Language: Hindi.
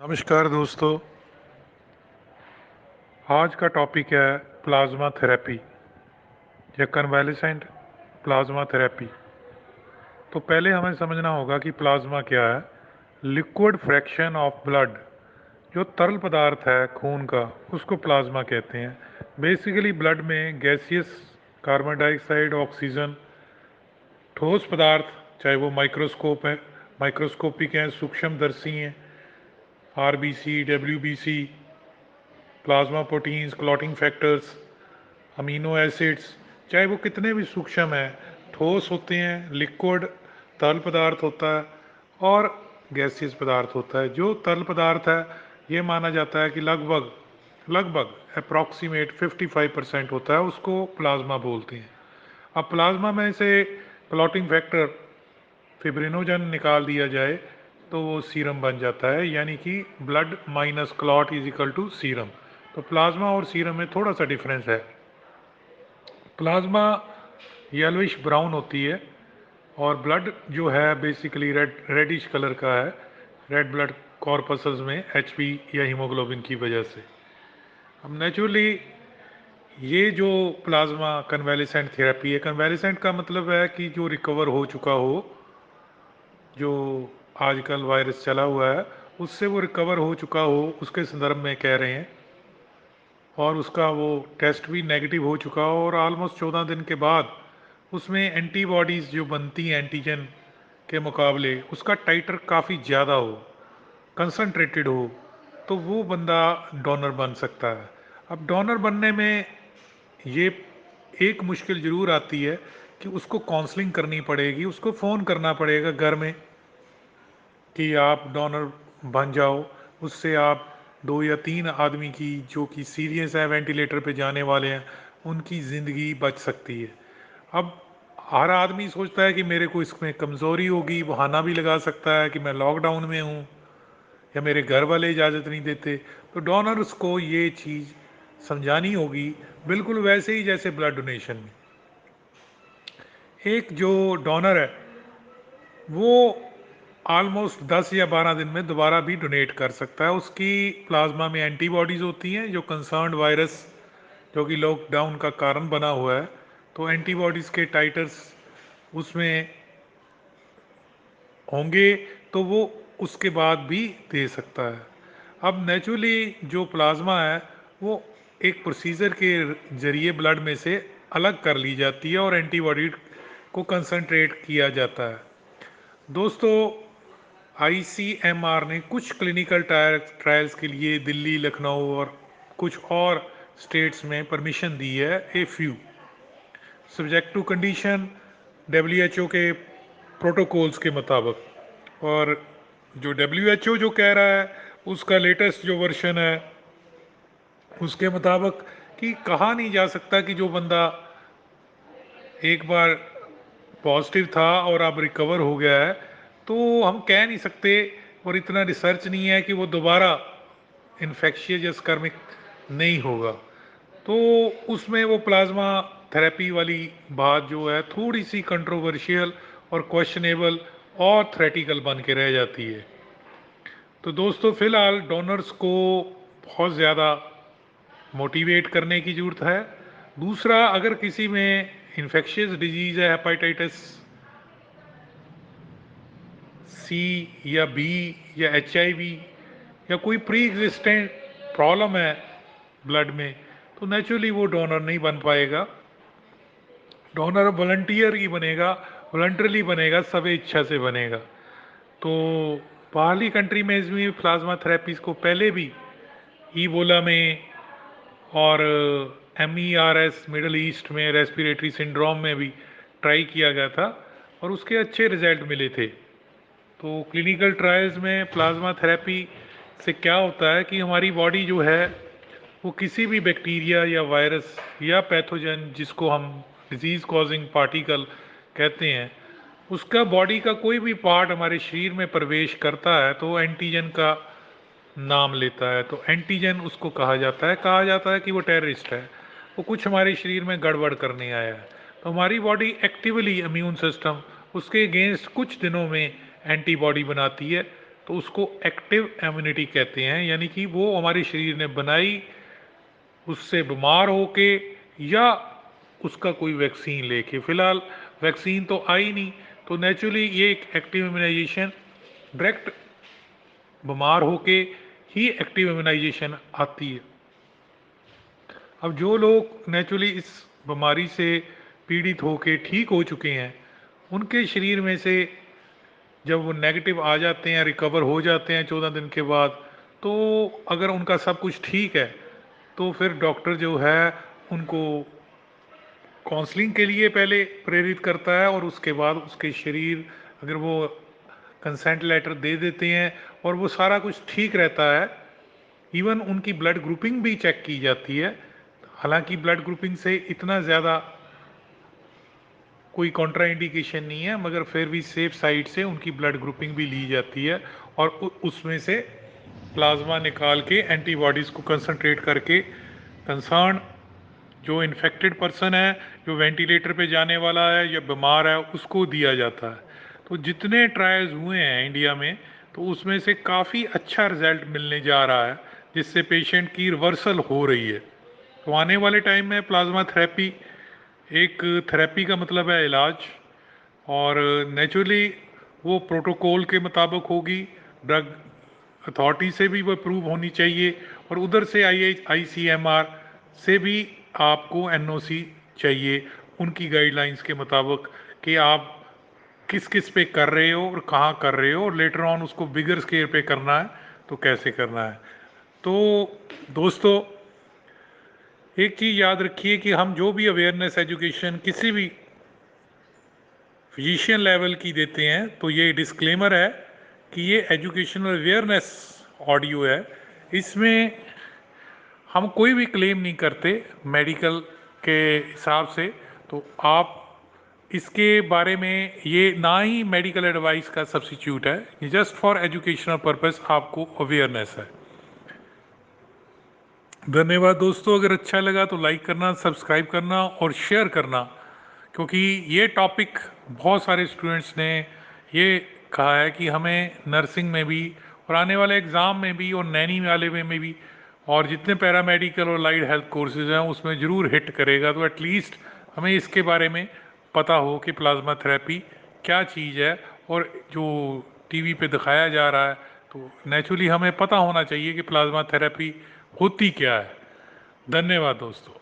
नमस्कार दोस्तों। आज का टॉपिक है प्लाज्मा थेरेपी या कन्वालेसेंट प्लाज्मा थेरेपी। तो पहले हमें समझना होगा कि प्लाज्मा क्या है। लिक्विड फ्रैक्शन ऑफ ब्लड, जो तरल पदार्थ है खून का, उसको प्लाज्मा कहते हैं। बेसिकली ब्लड में गैसियस, कार्बन डाइऑक्साइड, ऑक्सीजन, ठोस पदार्थ, चाहे वो माइक्रोस्कोपिक हैं, सूक्ष्मदर्शी हैं, RBC, WBC, plasma proteins, clotting factors, amino acids, चाहे वो कितने भी सूक्ष्म हैं, ठोस होते हैं, लिक्विड तरल पदार्थ होता है और गैसियस पदार्थ होता है। जो तरल पदार्थ है ये माना जाता है कि लगभग लगभग अप्रॉक्सीमेट 55% होता है, उसको प्लाज्मा बोलते हैं। अब प्लाज्मा में से क्लॉटिंग फैक्टर फिब्रिनोजन निकाल दिया जाए तो वो सीरम बन जाता है, यानी कि blood minus clot is equal to serum. तो प्लाज्मा और सीरम में थोड़ा सा डिफरेंस है। प्लाज्मा येलोइश ब्राउन होती है और ब्लड जो है बेसिकली रेडिश कलर का है, रेड ब्लड कॉर्पसेस में एचबी या हीमोग्लोबिन की वजह से। अब नेचुरली ये जो प्लाज्मा कन्वेलेसेंट थेरेपी है, कन्वेलेसेंट का मतलब है कि जो रिकवर हो चुका हो, जो आजकल वायरस चला हुआ है उससे वो रिकवर हो चुका हो, उसके संदर्भ में कह रहे हैं। और उसका वो टेस्ट भी नेगेटिव हो चुका हो और ऑलमोस्ट 14 दिन के बाद उसमें एंटीबॉडीज़ जो बनती हैं एंटीजन के मुकाबले, उसका टाइटर काफ़ी ज़्यादा हो, कंसंट्रेटेड हो, तो वो बंदा डोनर बन सकता है। अब डोनर बनने में ये एक मुश्किल ज़रूर आती है कि उसको काउंसलिंग करनी पड़ेगी, उसको फ़ोन करना पड़ेगा घर में कि आप डोनर बन जाओ। उससे आप 2 या 3 आदमी की, जो कि सीरियस है, वेंटिलेटर पे जाने वाले हैं, उनकी ज़िंदगी बच सकती है। अब हर आदमी सोचता है कि मेरे को इसमें कमज़ोरी होगी, बहाना भी लगा सकता है कि मैं लॉकडाउन में हूँ या मेरे घर वाले इजाज़त नहीं देते। तो डोनर्स को ये चीज़ समझानी होगी, बिल्कुल वैसे ही जैसे ब्लड डोनेशन में एक जो डोनर है वो ऑलमोस्ट 10 या 12 दिन में दोबारा भी डोनेट कर सकता है। उसकी प्लाज्मा में एंटीबॉडीज़ होती हैं जो कंसर्न्ड वायरस, जो कि लॉकडाउन का कारण बना हुआ है, तो एंटीबॉडीज़ के टाइटर्स उसमें होंगे, तो वो उसके बाद भी दे सकता है। अब नेचुरली जो प्लाज्मा है वो एक प्रोसीजर के जरिए ब्लड में से अलग कर ली जाती है और एंटीबॉडी को कंसंट्रेट किया जाता है। दोस्तों, आईसीएमआर ने कुछ क्लिनिकल ट्रायल्स के लिए दिल्ली, लखनऊ और कुछ और स्टेट्स में परमिशन दी है, a few subject to condition, WHO के प्रोटोकॉल्स के मुताबिक। और जो डब्ल्यूएचओ जो कह रहा है उसका लेटेस्ट जो वर्जन है उसके मुताबिक कि कहा नहीं जा सकता कि जो बंदा एक बार पॉजिटिव था और अब रिकवर हो गया है, तो हम कह नहीं सकते, और इतना रिसर्च नहीं है कि वो दोबारा इन्फेक्शियस या स्कर्मिक नहीं होगा। तो उसमें वो प्लाज्मा थेरेपी वाली बात जो है थोड़ी सी कंट्रोवर्शियल और क्वेश्चनेबल और थ्रेटिकल बन के रह जाती है। तो दोस्तों, फिलहाल डोनर्स को बहुत ज़्यादा मोटिवेट करने की ज़रूरत है। दूसरा, अगर किसी में इन्फेक्शियस डिजीज़ है, हेपाटाइटिस सी या बी या एचआईवी या कोई प्री एग्जिस्टेंट प्रॉब्लम है ब्लड में, तो नेचुरली वो डोनर नहीं बन पाएगा। डोनर वॉलंटियर ही बनेगा, वॉलंटरली बनेगा, सब इच्छा से बनेगा। तो बाहरली कंट्री में इसमें प्लाज्मा थेरेपीज को पहले भी ईबोला में और MERS मिडल ईस्ट में रेस्पिरेटरी सिंड्रोम में भी ट्राई किया गया था और उसके अच्छे रिजल्ट मिले थे। तो क्लिनिकल ट्रायल्स में प्लाज्मा थेरेपी से क्या होता है कि हमारी बॉडी जो है वो किसी भी बैक्टीरिया या वायरस या पैथोजन, जिसको हम डिजीज़ कॉजिंग पार्टिकल कहते हैं, उसका बॉडी का कोई भी पार्ट हमारे शरीर में प्रवेश करता है तो एंटीजन का नाम लेता है। तो एंटीजन उसको कहा जाता है कि वो टेररिस्ट है, वो कुछ हमारे शरीर में गड़बड़ करने आया है। तो हमारी बॉडी एक्टिवली इम्यून सिस्टम उसके अगेंस्ट कुछ दिनों में एंटीबॉडी बनाती है, तो उसको एक्टिव इम्यूनिटी कहते हैं, यानी कि वो हमारे शरीर ने बनाई उससे बीमार होके या उसका कोई वैक्सीन लेके। फिलहाल वैक्सीन तो आई नहीं, तो नेचुरली ये एक एक्टिव इम्यूनाइजेशन डायरेक्ट बीमार होके ही एक्टिव इम्यूनाइजेशन आती है। अब जो लोग नेचुरली इस बीमारी से पीड़ित होके ठीक हो चुके हैं, उनके शरीर में से जब वो नेगेटिव आ जाते हैं, रिकवर हो जाते हैं 14 दिन के बाद, तो अगर उनका सब कुछ ठीक है तो फिर डॉक्टर जो है उनको काउंसलिंग के लिए पहले प्रेरित करता है, और उसके बाद उसके शरीर, अगर वो कंसेंट लेटर दे देते हैं और वो सारा कुछ ठीक रहता है, इवन उनकी ब्लड ग्रुपिंग भी चेक की जाती है। हालांकि ब्लड ग्रुपिंग से इतना ज़्यादा कोई कॉन्ट्राइंडिकेशन नहीं है, मगर फिर भी सेफ साइड से उनकी ब्लड ग्रुपिंग भी ली जाती है, और उसमें से प्लाज्मा निकाल के एंटीबॉडीज़ को कंसंट्रेट करके कंसर्न जो इन्फेक्टेड पर्सन है, जो वेंटिलेटर पे जाने वाला है या बीमार है, उसको दिया जाता है। तो जितने ट्रायल्स हुए हैं इंडिया में, तो उसमें से काफ़ी अच्छा रिजल्ट मिलने जा रहा है, जिससे पेशेंट की रिवर्सल हो रही है। तो आने वाले टाइम में प्लाज्मा थेरेपी एक थेरेपी का मतलब है इलाज, और नेचुरली वो प्रोटोकॉल के मुताबिक होगी, ड्रग अथॉरिटी से भी वो अप्रूव होनी चाहिए, और उधर से ICMR से भी आपको NOC चाहिए उनकी गाइडलाइंस के मुताबिक, कि आप किस किस पे कर रहे हो और कहाँ कर रहे हो, और लेटर ऑन उसको बिगर स्केल पे करना है तो कैसे करना है। तो दोस्तों, एक चीज़ याद रखिए कि हम जो भी अवेयरनेस एजुकेशन किसी भी फिजिशियन लेवल की देते हैं, तो ये डिस्क्लेमर है कि ये एजुकेशनल अवेयरनेस ऑडियो है। इसमें हम कोई भी क्लेम नहीं करते मेडिकल के हिसाब से, तो आप इसके बारे में, ये ना ही मेडिकल एडवाइस का सब्स्टिट्यूट है, ये जस्ट फॉर एजुकेशनल पर्पस आपको अवेयरनेस है। धन्यवाद दोस्तों, अगर अच्छा लगा तो लाइक करना, सब्सक्राइब करना और शेयर करना, क्योंकि ये टॉपिक बहुत सारे स्टूडेंट्स ने ये कहा है कि हमें नर्सिंग में भी और आने वाले एग्ज़ाम में भी और नैनी वाले में भी और जितने पैरामेडिकल और लाइट हेल्थ कोर्सेज हैं उसमें ज़रूर हिट करेगा। तो एटलीस्ट हमें इसके बारे में पता हो कि प्लाज्मा थेरेपी क्या चीज़ है, और जो टीवी पे दिखाया जा रहा है, तो नेचुरली हमें पता होना चाहिए कि प्लाज्मा थेरेपी होती क्या है। धन्यवाद दोस्तों।